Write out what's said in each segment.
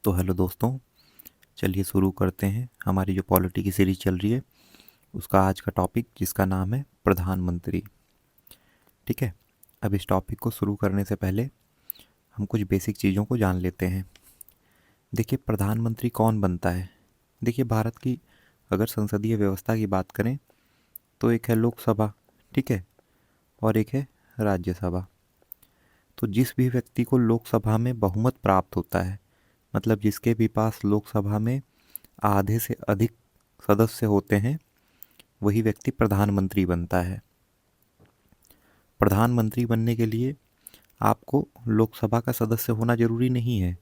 तो हेलो दोस्तों, चलिए शुरू करते हैं हमारी जो पॉलिटी की सीरीज चल रही है उसका आज का टॉपिक, जिसका नाम है प्रधानमंत्री। ठीक है। अब इस टॉपिक को शुरू करने से पहले हम कुछ बेसिक चीज़ों को जान लेते हैं। देखिए, प्रधानमंत्री कौन बनता है। देखिए, भारत की अगर संसदीय व्यवस्था की बात करें तो एक है लोकसभा, ठीक है, और एक है राज्यसभा। तो जिस भी व्यक्ति को लोकसभा में बहुमत प्राप्त होता है, मतलब जिसके भी पास लोकसभा में आधे से अधिक सदस्य होते हैं, वही व्यक्ति प्रधानमंत्री बनता है। प्रधानमंत्री बनने के लिए आपको लोकसभा का सदस्य होना जरूरी नहीं है।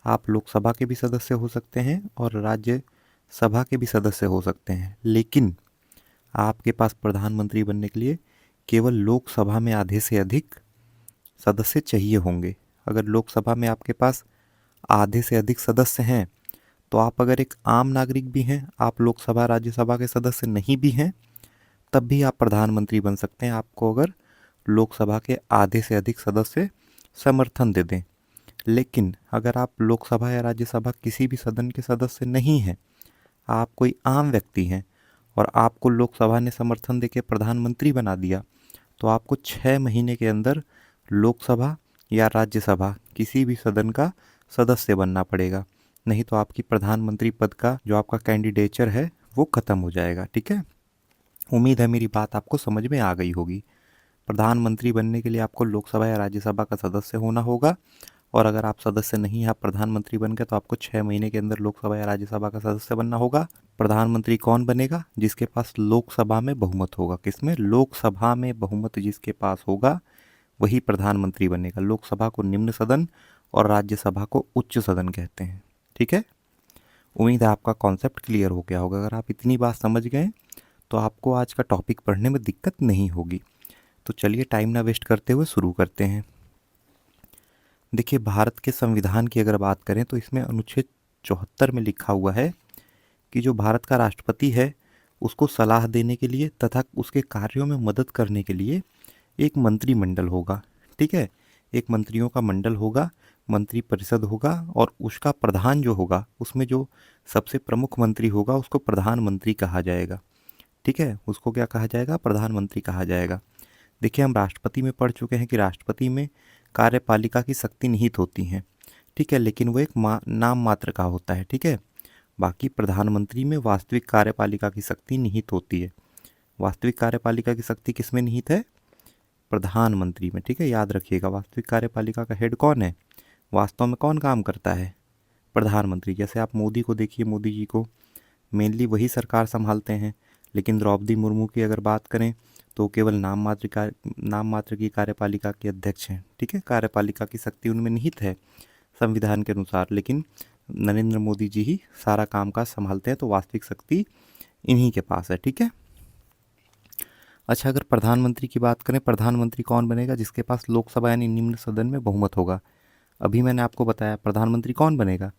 आप लोकसभा के भी सदस्य हो सकते हैं और राज्यसभा के भी सदस्य हो सकते हैं, लेकिन आपके पास प्रधानमंत्री बनने के लिए केवल लोकसभा में आधे से अधिक सदस्य चाहिए होंगे। अगर लोकसभा में आपके पास आधे से अधिक सदस्य हैं, तो आप अगर एक आम नागरिक भी हैं, आप लोकसभा राज्यसभा के सदस्य नहीं भी हैं, तब भी आप प्रधानमंत्री बन सकते हैं, आपको अगर लोकसभा के आधे से अधिक सदस्य समर्थन दे दें। लेकिन अगर आप लोकसभा या राज्यसभा किसी भी सदन के सदस्य नहीं हैं, आप कोई आम व्यक्ति हैं और आपको लोकसभा ने समर्थन देके प्रधानमंत्री बना दिया, तो आपको 6 महीने के अंदर लोकसभा या राज्यसभा किसी भी सदन का सदस्य बनना पड़ेगा, नहीं तो आपकी प्रधानमंत्री पद का जो आपका कैंडिडेचर है वो ख़त्म हो जाएगा। ठीक है। उम्मीद है मेरी बात आपको समझ में आ गई होगी। प्रधानमंत्री बनने के लिए आपको लोकसभा या राज्यसभा का सदस्य होना होगा, और अगर आप सदस्य नहीं हैं, आप प्रधानमंत्री बन गए, तो आपको 6 महीने के अंदर लोकसभा या राज्यसभा का सदस्य बनना होगा। प्रधानमंत्री कौन बनेगा? जिसके पास लोकसभा में बहुमत होगा। किसमें? लोकसभा में बहुमत जिसके पास होगा वही प्रधानमंत्री बनेगा। लोकसभा को निम्न सदन और राज्यसभा को उच्च सदन कहते हैं। ठीक है। उम्मीद है आपका कॉन्सेप्ट क्लियर हो गया होगा। अगर आप इतनी बात समझ गए तो आपको आज का टॉपिक पढ़ने में दिक्कत नहीं होगी। तो चलिए टाइम ना वेस्ट करते हुए शुरू करते हैं। देखिए, भारत के संविधान की अगर बात करें तो इसमें अनुच्छेद 74 में लिखा हुआ है कि जो भारत का राष्ट्रपति है उसको सलाह देने के लिए तथा उसके कार्यों में मदद करने के लिए एक मंत्रिमंडल होगा। ठीक है। एक मंत्रियों का मंडल होगा, मंत्री परिषद होगा, और उसका प्रधान जो होगा, उसमें जो सबसे प्रमुख मंत्री होगा उसको प्रधानमंत्री कहा जाएगा। ठीक है। उसको क्या कहा जाएगा? प्रधानमंत्री कहा जाएगा। देखिए, हम राष्ट्रपति में पढ़ चुके हैं कि राष्ट्रपति में कार्यपालिका की शक्ति निहित होती हैं। ठीक है। लेकिन वो एक नाम मात्र का होता है। ठीक है। बाकी प्रधानमंत्री में वास्तविक कार्यपालिका की शक्ति निहित होती है। वास्तविक कार्यपालिका की शक्ति किस में निहित है? प्रधानमंत्री में। ठीक है। याद रखिएगा, वास्तविक कार्यपालिका का हेड कौन है? वास्तव में कौन काम करता है? प्रधानमंत्री। जैसे आप मोदी को देखिए, मोदी जी को मेनली वही सरकार संभालते हैं, लेकिन द्रौपदी मुर्मू की अगर बात करें तो केवल नाम मात्र की कार्यपालिका के अध्यक्ष हैं। ठीक है। कार्यपालिका की शक्ति उनमें निहित है संविधान के अनुसार, लेकिन नरेंद्र मोदी जी ही सारा काम काज संभालते हैं, तो वास्तविक शक्ति इन्हीं के पास है। ठीक है। अच्छा, अगर प्रधानमंत्री की बात करें, प्रधानमंत्री कौन बनेगा? जिसके पास लोकसभा यानी निम्न सदन में बहुमत होगा। अभी मैंने आपको बताया प्रधानमंत्री कौन बनेगा?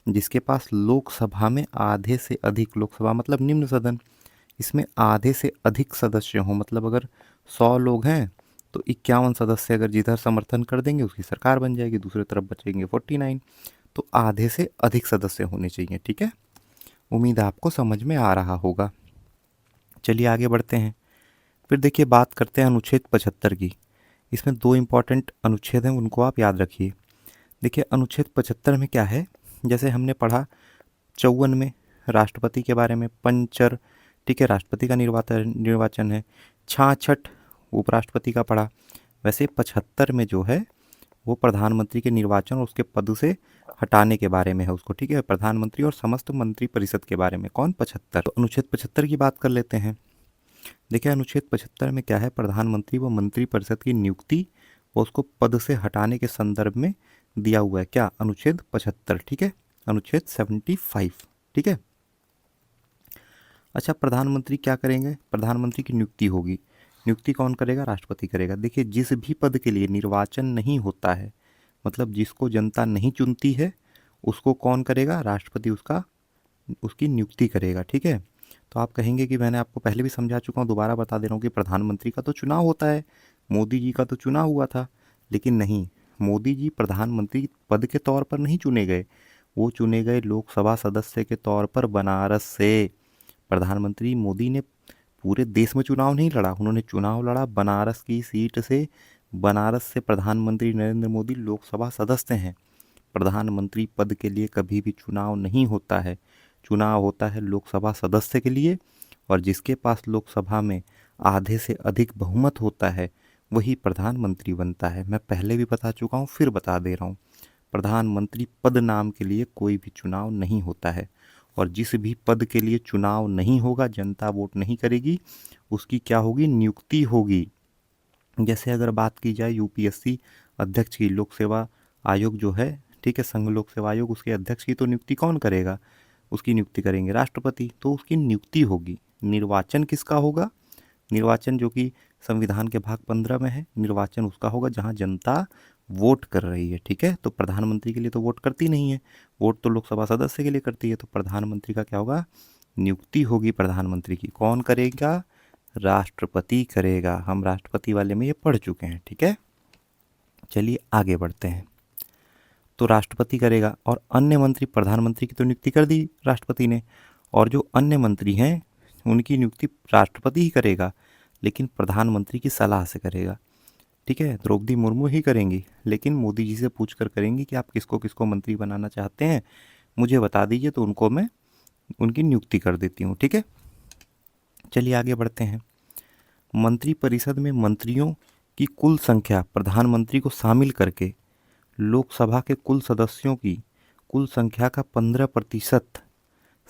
जिसके पास लोकसभा में आधे से अधिक, लोकसभा मतलब निम्न सदन, इसमें आधे से अधिक सदस्य हों। मतलब अगर 100 लोग हैं तो 51 सदस्य अगर जिधर समर्थन कर देंगे उसकी सरकार बन जाएगी, दूसरी तरफ बचेंगे 49। तो आधे से अधिक सदस्य होने चाहिए। ठीक है। उम्मीद है आपको समझ में आ रहा होगा। चलिए आगे बढ़ते हैं। फिर देखिए, बात करते हैं अनुच्छेद 75 की। इसमें 2 इम्पॉर्टेंट अनुच्छेद हैं, उनको आप याद रखिए। देखिए, अनुच्छेद 75 में क्या है, जैसे हमने पढ़ा 54 में राष्ट्रपति के बारे में, पंचर, ठीक है, राष्ट्रपति का निर्वाचन है, 66 उपराष्ट्रपति का पढ़ा, वैसे 75 में जो है वो प्रधानमंत्री के निर्वाचन और उसके पद से हटाने के बारे में है उसको। ठीक है। प्रधानमंत्री और समस्त मंत्री परिषद के बारे में। कौन? 75। तो अनुच्छेद 75 की बात कर लेते हैं। देखिए, अनुच्छेद 75 में क्या है, प्रधानमंत्री व मंत्री परिषद की नियुक्ति व उसको पद से हटाने के संदर्भ में दिया हुआ है। क्या? अनुच्छेद 75। ठीक है। अनुच्छेद 75। ठीक है। अच्छा, प्रधानमंत्री क्या करेंगे? प्रधानमंत्री की नियुक्ति होगी। नियुक्ति कौन करेगा? राष्ट्रपति करेगा। देखिए, जिस भी पद के लिए निर्वाचन नहीं होता है, मतलब जिसको जनता नहीं चुनती है, उसको कौन करेगा? राष्ट्रपति उसकी नियुक्ति करेगा। ठीक है। तो आप कहेंगे कि मैंने आपको पहले भी समझा चुका हूँ, दोबारा बता दे रहा हूँ कि प्रधानमंत्री का तो चुनाव होता है, मोदी जी का तो चुनाव हुआ था, लेकिन नहीं, मोदी जी प्रधानमंत्री पद के तौर पर नहीं चुने गए, वो चुने गए लोकसभा सदस्य के तौर पर बनारस से। प्रधानमंत्री मोदी ने पूरे देश में चुनाव नहीं लड़ा, उन्होंने चुनाव लड़ा बनारस की सीट से। बनारस से प्रधानमंत्री नरेंद्र मोदी लोकसभा सदस्य हैं। प्रधानमंत्री पद के लिए कभी भी चुनाव नहीं होता है, चुनाव होता है लोकसभा सदस्य के लिए, और जिसके पास लोकसभा में आधे से अधिक बहुमत होता है वही प्रधानमंत्री बनता है। मैं पहले भी बता चुका हूँ, फिर बता दे रहा हूँ, प्रधानमंत्री पद नाम के लिए कोई भी चुनाव नहीं होता है, और जिस भी पद के लिए चुनाव नहीं होगा, जनता वोट नहीं करेगी, उसकी क्या होगी, नियुक्ति होगी। जैसे अगर बात की जाए यूपीएससी अध्यक्ष की, लोक सेवा आयोग जो है, ठीक है, संघ लोक सेवा आयोग, उसके अध्यक्ष की तो नियुक्ति कौन करेगा, उसकी नियुक्ति करेंगे राष्ट्रपति, तो उसकी नियुक्ति होगी। निर्वाचन किसका होगा, निर्वाचन जो कि संविधान के भाग 15 में है, निर्वाचन उसका होगा जहां जनता वोट कर रही है, ठीक है। तो प्रधानमंत्री के लिए तो वोट करती नहीं है, वोट तो लोकसभा सदस्य के लिए करती है, तो प्रधानमंत्री का क्या होगा, नियुक्ति होगी प्रधानमंत्री की। कौन करेगा, राष्ट्रपति करेगा। हम राष्ट्रपति वाले में ये पढ़ चुके हैं, ठीक है। चलिए आगे बढ़ते हैं। तो राष्ट्रपति करेगा, और अन्य मंत्री, प्रधानमंत्री की तो नियुक्ति कर दी राष्ट्रपति ने, और जो अन्य मंत्री हैं उनकी नियुक्ति राष्ट्रपति ही करेगा, लेकिन प्रधानमंत्री की सलाह से करेगा, ठीक है। द्रौपदी मुर्मू ही करेंगी, लेकिन मोदी जी से पूछ कर करेंगी कि आप किसको किसको मंत्री बनाना चाहते हैं, मुझे बता दीजिए, तो उनको मैं उनकी नियुक्ति कर देती हूँ, ठीक है। चलिए आगे बढ़ते हैं। मंत्रिपरिषद में मंत्रियों की कुल संख्या प्रधानमंत्री को शामिल करके लोकसभा के कुल सदस्यों की कुल संख्या का 15%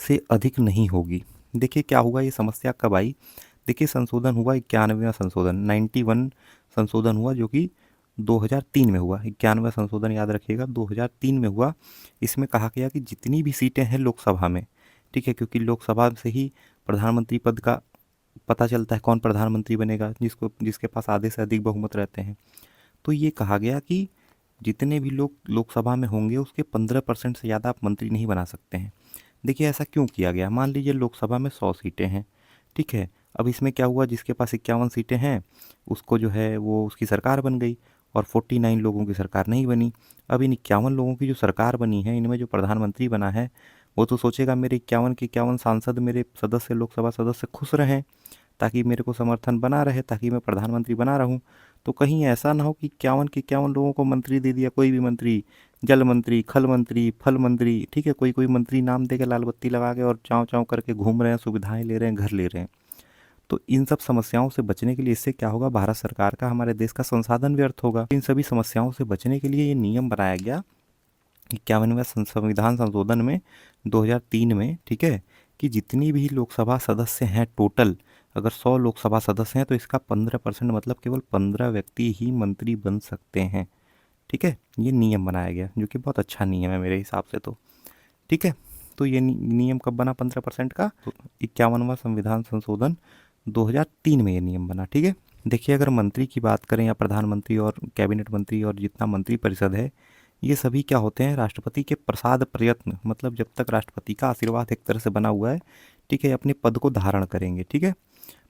से अधिक नहीं होगी। देखिए क्या हुआ, ये समस्या कब आई, देखिए संशोधन हुआ 91वां संशोधन, 91 संशोधन हुआ जो कि 2003 में हुआ। 91वां संशोधन याद रखिएगा, 2003 में हुआ। इसमें कहा गया कि जितनी भी सीटें हैं लोकसभा में, ठीक है, क्योंकि लोकसभा से ही प्रधानमंत्री पद का पता चलता है कौन प्रधानमंत्री बनेगा, जिसके पास आधे से अधिक बहुमत रहते हैं। तो ये कहा गया कि जितने भी लोग लोकसभा में होंगे उसके 15% से ज़्यादा आप मंत्री नहीं बना सकते हैं। देखिए ऐसा क्यों किया गया, मान लीजिए लोकसभा में 100 सीटें हैं, ठीक है। अब इसमें क्या हुआ, जिसके पास 51 सीटें हैं उसको जो है वो उसकी सरकार बन गई, और 49 लोगों की सरकार नहीं बनी। अब इन 51 लोगों की जो सरकार बनी है, इनमें जो प्रधानमंत्री बना है वो तो सोचेगा मेरे 51 के 51 सांसद, मेरे सदस्य, लोकसभा सदस्य खुश रहें, ताकि मेरे को समर्थन बना रहे, ताकि मैं प्रधानमंत्री बना रहूं। तो कहीं ऐसा ना हो कि 51 के 51 लोगों को मंत्री दे दिया, कोई भी मंत्री, जल मंत्री, खल मंत्री, फल मंत्री, ठीक है, कोई कोई मंत्री नाम दे के लाल बत्ती लगा के और चाँव चाँव करके घूम रहे हैं, सुविधाएं ले रहे हैं, घर ले रहे हैं। तो इन सब समस्याओं से बचने के लिए इससे क्या होगा, भारत सरकार का, हमारे देश का संसाधन व्यर्थ होगा। इन सभी समस्याओं से बचने के लिए ये नियम बनाया गया 51वें संविधान संशोधन में 2003 में, ठीक है, कि जितनी भी लोकसभा सदस्य हैं टोटल, अगर 100 लोकसभा सदस्य हैं तो इसका 15% मतलब केवल 15 व्यक्ति ही मंत्री बन सकते हैं, ठीक है। ये नियम बनाया गया जो कि बहुत अच्छा नियम है मेरे हिसाब से, तो ठीक है। तो ये नियम कब बना 15% का, तो 51वां संविधान संशोधन 2003 में ये नियम बना, ठीक है। देखिए अगर मंत्री की बात करें, या प्रधानमंत्री और कैबिनेट मंत्री और जितना मंत्री परिषद है, ये सभी क्या होते हैं, राष्ट्रपति के प्रसाद प्रयत्न, मतलब जब तक राष्ट्रपति का आशीर्वाद एक तरह से बना हुआ है, ठीक है, अपने पद को धारण करेंगे, ठीक है।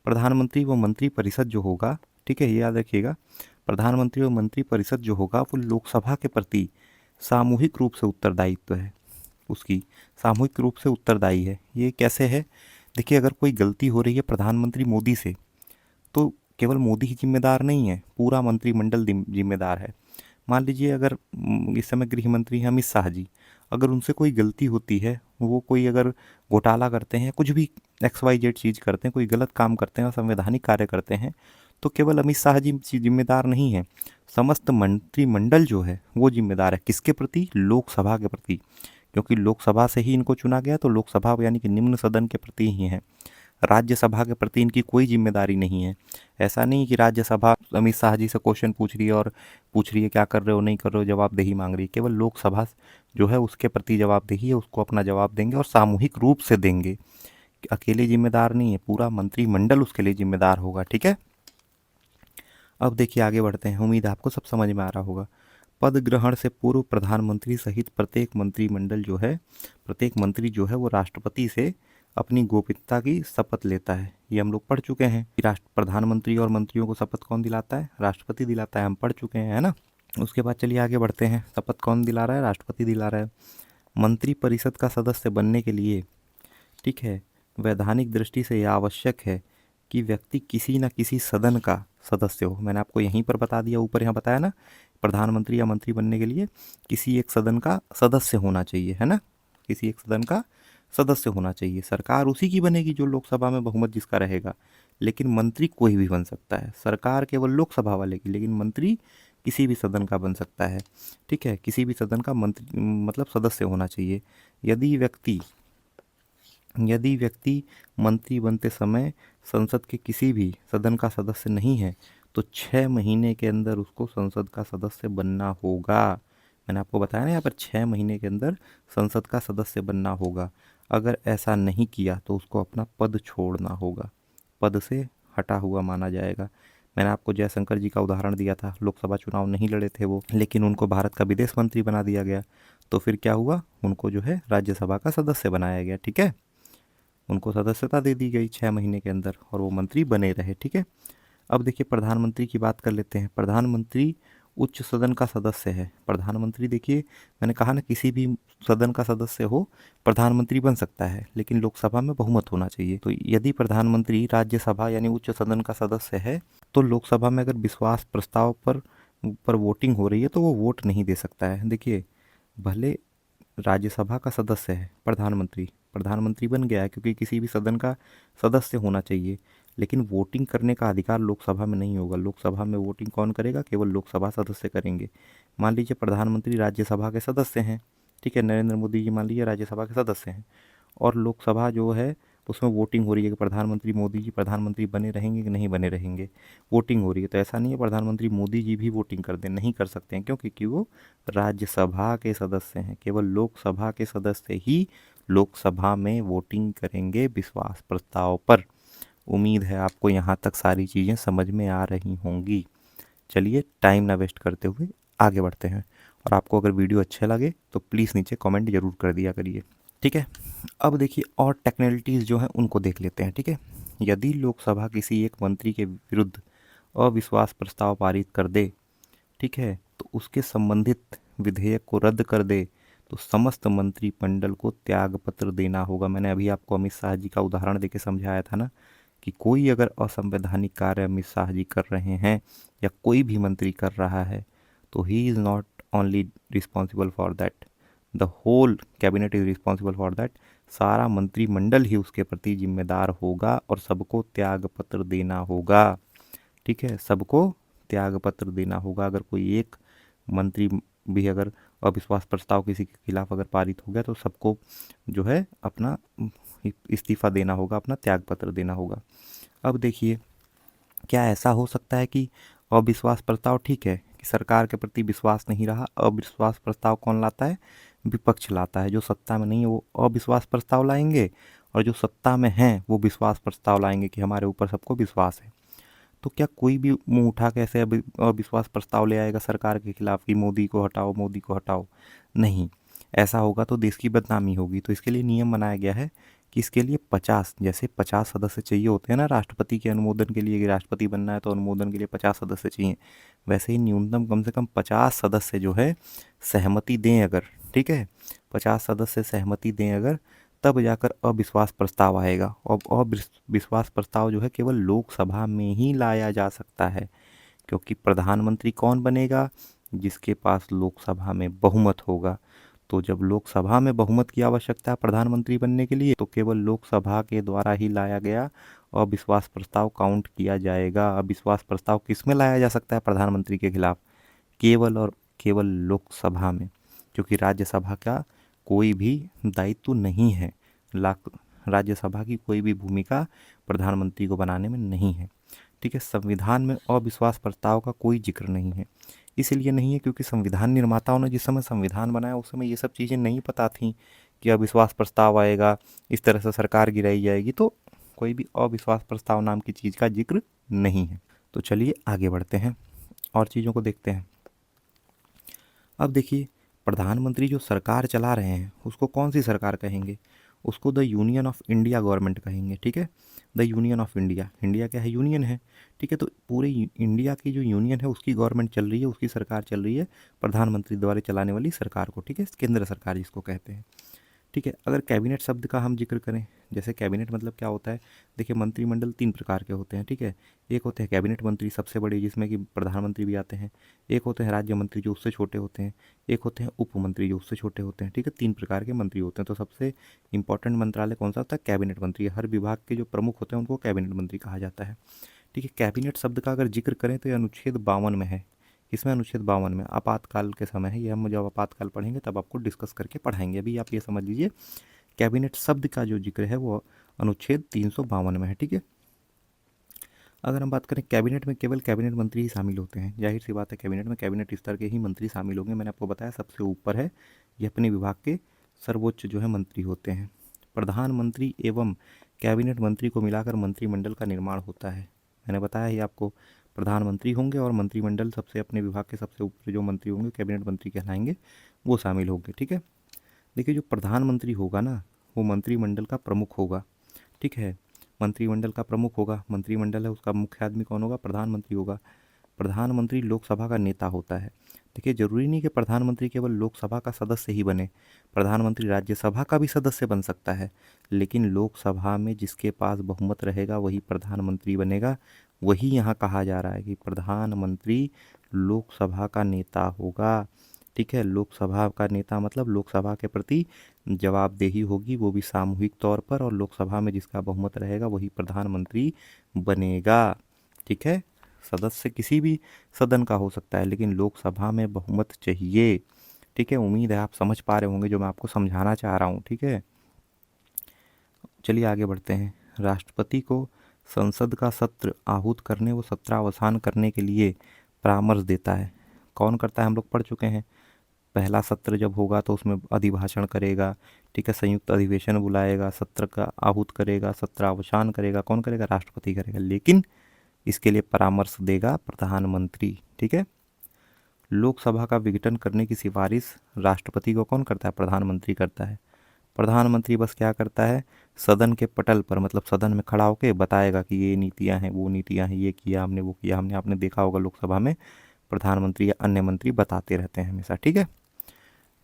प्रधानमंत्री व मंत्री परिषद जो होगा, ठीक है, ये याद रखिएगा, प्रधानमंत्री व मंत्री परिषद जो होगा वो लोकसभा के प्रति सामूहिक रूप से उत्तरदायित्व है, उसकी सामूहिक रूप से उत्तरदायी है। ये कैसे है, देखिए अगर कोई गलती हो रही है प्रधानमंत्री मोदी से, तो केवल मोदी ही जिम्मेदार नहीं है, पूरा मंत्रिमंडल जिम्मेदार है। मान लीजिए अगर इस समय गृह मंत्री हैं अमित शाह जी, अगर उनसे कोई गलती होती है, वो कोई अगर घोटाला करते हैं, कुछ भी XYZ चीज़ करते हैं, कोई गलत काम करते हैं, असंवैधानिक कार्य करते हैं, तो केवल अमित शाह जी जिम्मेदार नहीं है, समस्त मंत्रिमंडल जो है वो जिम्मेदार है। किसके प्रति, लोकसभा के प्रति, क्योंकि लोकसभा से ही इनको चुना गया, तो लोकसभा यानी कि निम्न सदन के प्रति ही है। राज्यसभा के प्रति इनकी कोई जिम्मेदारी नहीं है। ऐसा नहीं कि राज्यसभा अमित शाह जी से क्वेश्चन पूछ रही है और पूछ रही है क्या कर रहे हो, नहीं कर रहे हो, जवाबदेही मांग रही है। केवल लोकसभा जो है उसके प्रति जवाबदेही है, उसको अपना जवाब देंगे और सामूहिक रूप से देंगे, अकेले जिम्मेदार नहीं है, पूरा मंत्रिमंडल उसके लिए जिम्मेदार होगा, ठीक है। अब देखिए आगे बढ़ते हैं, उम्मीद है आपको सब समझ में आ रहा होगा। पद ग्रहण से पूर्व प्रधानमंत्री सहित प्रत्येक मंत्रिमंडल जो है, प्रत्येक मंत्री जो है वो राष्ट्रपति से अपनी गोपनीयता की शपथ लेता है। ये हम लोग पढ़ चुके हैं कि राष्ट्र प्रधानमंत्री और मंत्रियों को शपथ कौन दिलाता है, राष्ट्रपति दिलाता है, हम पढ़ चुके हैं, है ना। उसके बाद चलिए आगे बढ़ते हैं, शपथ कौन दिला रहा है, राष्ट्रपति दिला रहा है। मंत्रिपरिषद का सदस्य बनने के लिए, ठीक है, वैधानिक दृष्टि से यह आवश्यक है कि व्यक्ति किसी न किसी सदन का सदस्य हो। मैंने आपको यहीं पर बता दिया, ऊपर यहाँ बताया ना, प्रधानमंत्री या मंत्री बनने के लिए किसी एक सदन का सदस्य होना चाहिए, है ना, किसी एक सदन का सदस्य होना चाहिए। सरकार उसी की बनेगी जो लोकसभा में बहुमत जिसका रहेगा, लेकिन मंत्री कोई भी बन सकता है। सरकार केवल लोकसभा वाले की, लेकिन मंत्री किसी भी सदन का बन सकता है, ठीक है, किसी भी सदन का मंत्री मतलब सदस्य होना चाहिए। यदि व्यक्ति यदि व्यक्ति मंत्री बनते समय संसद के किसी भी सदन का सदस्य नहीं है तो 6 महीने के अंदर उसको संसद का सदस्य बनना होगा। मैंने आपको बताया ना यहाँ पर 6 महीने के अंदर संसद का सदस्य बनना होगा। अगर ऐसा नहीं किया तो उसको अपना पद छोड़ना होगा, पद से हटा हुआ माना जाएगा। मैंने आपको जयशंकर जी का उदाहरण दिया था, लोकसभा चुनाव नहीं लड़े थे वो, लेकिन उनको भारत का विदेश मंत्री बना दिया गया। तो फिर क्या हुआ, उनको जो है राज्यसभा का सदस्य बनाया गया, ठीक है, उनको सदस्यता दे दी गई 6 महीने के अंदर और वो मंत्री बने रहे, ठीक है। अब देखिए प्रधानमंत्री की बात कर लेते हैं। प्रधानमंत्री उच्च सदन का सदस्य है। प्रधानमंत्री देखिए, मैंने कहा ना किसी भी सदन का सदस्य हो प्रधानमंत्री बन सकता है, लेकिन लोकसभा में बहुमत होना चाहिए। तो यदि प्रधानमंत्री राज्यसभा यानी उच्च सदन का सदस्य है तो लोकसभा में अगर विश्वास प्रस्ताव पर वोटिंग हो रही है तो वो वोट नहीं दे सकता है। देखिए, भले राज्यसभा का सदस्य है प्रधानमंत्री, प्रधानमंत्री बन गया है क्योंकि किसी भी सदन का सदस्य होना चाहिए, लेकिन वोटिंग करने का अधिकार लोकसभा में नहीं होगा। लोकसभा में वोटिंग कौन करेगा, केवल लोकसभा सदस्य करेंगे। मान लीजिए प्रधानमंत्री राज्यसभा के सदस्य हैं, ठीक है, नरेंद्र मोदी जी मान लीजिए राज्यसभा के सदस्य हैं और लोकसभा जो है उसमें वोटिंग हो रही है कि प्रधानमंत्री मोदी जी प्रधानमंत्री बने रहेंगे कि नहीं बने रहेंगे, वोटिंग हो रही है। तो ऐसा नहीं है प्रधानमंत्री मोदी जी भी वोटिंग कर दें, नहीं कर सकते हैं, क्यों, क्योंकि वो राज्यसभा के सदस्य हैं। केवल लोकसभा के सदस्य ही लोकसभा में वोटिंग करेंगे विश्वास प्रस्ताव पर। उम्मीद है आपको यहाँ तक सारी चीज़ें समझ में आ रही होंगी। चलिए टाइम ना वेस्ट करते हुए आगे बढ़ते हैं, और आपको अगर वीडियो अच्छे लगे तो प्लीज़ नीचे कमेंट जरूर कर दिया करिए, ठीक है। अब देखिए और टेक्निकलिटीज़ जो हैं उनको देख लेते हैं, ठीक है। यदि लोकसभा किसी एक मंत्री के विरुद्ध अविश्वास प्रस्ताव पारित कर दे, ठीक है, तो उसके संबंधित विधेयक को रद्द कर दे तो समस्त मंत्रिमंडल को त्यागपत्र देना होगा। मैंने अभी आपको अमित शाह जी का उदाहरण देके समझाया था ना कि कोई अगर असंवैधानिक कार्य अमित शाह जी कर रहे हैं या कोई भी मंत्री कर रहा है तो he is not only responsible for that, the whole cabinet is responsible for that. सारा मंत्रिमंडल ही उसके प्रति जिम्मेदार होगा और सबको त्यागपत्र देना होगा, ठीक है, सबको त्यागपत्र देना होगा। अगर कोई एक मंत्री भी अगर अविश्वास प्रस्ताव किसी के खिलाफ अगर पारित हो गया तो सबको जो है अपना इस्तीफा देना होगा, अपना त्यागपत्र देना होगा। अब देखिए, क्या ऐसा हो सकता है कि अविश्वास प्रस्ताव, ठीक है, कि सरकार के प्रति विश्वास नहीं रहा, अविश्वास प्रस्ताव कौन लाता है, विपक्ष लाता है। जो सत्ता में नहीं है वो अविश्वास प्रस्ताव लाएंगे और जो सत्ता में हैं वो विश्वास प्रस्ताव लाएंगे कि हमारे ऊपर सबको विश्वास है। तो क्या कोई भी मुंह उठा के ऐसे अविश्वास प्रस्ताव ले आएगा सरकार के खिलाफ कि मोदी को हटाओ, मोदी को हटाओ? नहीं, ऐसा होगा तो देश की बदनामी होगी। तो इसके लिए नियम बनाया गया है कि इसके लिए 50, जैसे 50 सदस्य चाहिए होते हैं ना राष्ट्रपति के अनुमोदन के लिए, कि राष्ट्रपति बनना है तो अनुमोदन के लिए 50 सदस्य चाहिए, वैसे ही न्यूनतम कम से कम 50 सदस्य जो है सहमति दें अगर, ठीक है, 50 सदस्य सहमति दें अगर, तब जाकर अविश्वास प्रस्ताव आएगा। और अविश्वास प्रस्ताव जो है केवल लोकसभा में ही लाया जा सकता है, क्योंकि प्रधानमंत्री कौन बनेगा, जिसके पास लोकसभा में बहुमत होगा। तो जब लोकसभा में बहुमत की आवश्यकता है प्रधानमंत्री बनने के लिए तो केवल लोकसभा के द्वारा ही लाया गया अविश्वास प्रस्ताव काउंट किया जाएगा। अविश्वास प्रस्ताव किस में लाया जा सकता है प्रधानमंत्री के खिलाफ, केवल और केवल लोकसभा में, क्योंकि राज्यसभा का कोई भी दायित्व नहीं है, राज्यसभा की कोई भी भूमिका प्रधानमंत्री को बनाने में नहीं है, ठीक है। संविधान में अविश्वास प्रस्ताव का कोई जिक्र नहीं है, इसलिए नहीं है क्योंकि संविधान निर्माताओं ने जिस समय संविधान बनाया उस समय ये सब चीज़ें नहीं पता थीं कि अविश्वास प्रस्ताव आएगा, इस तरह से सरकार गिराई जाएगी, तो कोई भी अविश्वास प्रस्ताव नाम की चीज़ का जिक्र नहीं है। तो चलिए आगे बढ़ते हैं और चीज़ों को देखते हैं। अब देखिए, प्रधानमंत्री जो सरकार चला रहे हैं उसको कौन सी सरकार कहेंगे, उसको the union of India government कहेंगे, ठीक है। The union of India, India क्या है, यूनियन है, ठीक है। तो पूरे इंडिया की जो यूनियन है उसकी गवर्नमेंट चल रही है, उसकी सरकार चल रही है प्रधानमंत्री द्वारा चलाने वाली सरकार को, ठीक है, केंद्र सरकार जिसको कहते हैं, ठीक है। अगर कैबिनेट शब्द का हम जिक्र करें, जैसे कैबिनेट मतलब क्या होता है, देखिए मंत्रिमंडल 3 प्रकार के होते हैं, ठीक है। एक होते हैं कैबिनेट मंत्री सबसे बड़े, जिसमें कि प्रधानमंत्री भी आते हैं। एक होते हैं राज्य मंत्री जो उससे छोटे होते हैं। एक होते हैं उप मंत्री जो उससे छोटे होते हैं, ठीक है। 3 प्रकार के मंत्री होते हैं। तो सबसे इंपॉर्टेंट मंत्रालय कौन सा होता है, कैबिनेट मंत्री। हर विभाग के जो प्रमुख होते हैं उनको कैबिनेट मंत्री कहा जाता है, ठीक है। कैबिनेट शब्द का अगर जिक्र करें तो ये अनुच्छेद 52 में है। इसमें अनुच्छेद 52 में आपातकाल के समय है, ये हम जब आपातकाल पढ़ेंगे तब आपको डिस्कस करके पढ़ाएंगे। अभी आप ये समझ लीजिए कैबिनेट शब्द का जो जिक्र है वो अनुच्छेद 352 में है, ठीक है। अगर हम बात करें कैबिनेट में केवल कैबिनेट मंत्री ही शामिल होते हैं, जाहिर सी बात है कैबिनेट में कैबिनेट स्तर के ही मंत्री शामिल होंगे। मैंने आपको बताया सबसे ऊपर है, ये अपने विभाग के सर्वोच्च जो है मंत्री होते हैं। प्रधानमंत्री एवं कैबिनेट मंत्री को मिलाकर मंत्रिमंडल का निर्माण होता है। मैंने बताया ही आपको, प्रधानमंत्री होंगे और मंत्रिमंडल सबसे अपने विभाग के सबसे ऊपर जो मंत्री होंगे कैबिनेट मंत्री कहलाएंगे, वो शामिल होंगे, ठीक है। देखिए जो प्रधानमंत्री होगा ना वो मंत्रिमंडल का प्रमुख होगा, ठीक है। मंत्रिमंडल का प्रमुख होगा, मंत्रिमंडल है उसका मुख्य आदमी कौन होगा, प्रधानमंत्री होगा। प्रधानमंत्री लोकसभा का नेता होता है। देखिए जरूरी नहीं कि प्रधानमंत्री केवल लोकसभा का सदस्य ही बने, प्रधानमंत्री राज्यसभा का भी सदस्य बन सकता है, लेकिन लोकसभा में जिसके पास बहुमत रहेगा वही प्रधानमंत्री बनेगा। वही यहाँ कहा जा रहा है कि प्रधानमंत्री लोकसभा का नेता होगा, ठीक है। लोकसभा का नेता मतलब लोकसभा के प्रति जवाबदेही होगी, वो भी सामूहिक तौर पर, और लोकसभा में जिसका बहुमत रहेगा वही प्रधानमंत्री बनेगा, ठीक है। सदस्य किसी भी सदन का हो सकता है लेकिन लोकसभा में बहुमत चाहिए, ठीक है। उम्मीद है आप समझ पा रहे होंगे जो मैं आपको समझाना चाह रहा हूँ, ठीक है। चलिए आगे बढ़ते हैं। राष्ट्रपति को संसद का सत्र आहूत करने व सत्रावसान करने के लिए परामर्श देता है। कौन करता है, हम लोग पढ़ चुके हैं। पहला सत्र जब होगा तो उसमें अधिभाषण करेगा, ठीक है, संयुक्त अधिवेशन बुलाएगा, सत्र का आहूत करेगा, सत्रावसान करेगा, कौन करेगा, राष्ट्रपति करेगा, लेकिन इसके लिए परामर्श देगा प्रधानमंत्री, ठीक है। लोकसभा का विघटन करने की सिफारिश राष्ट्रपति को कौन करता है, प्रधानमंत्री करता है। प्रधानमंत्री बस क्या करता है, सदन के पटल पर मतलब सदन में खड़ा होकर बताएगा कि ये नीतियां हैं, वो नीतियां हैं, ये किया हमने, वो किया हमने। आपने देखा होगा लोकसभा में प्रधानमंत्री या अन्य मंत्री बताते रहते हैं हमेशा, ठीक है।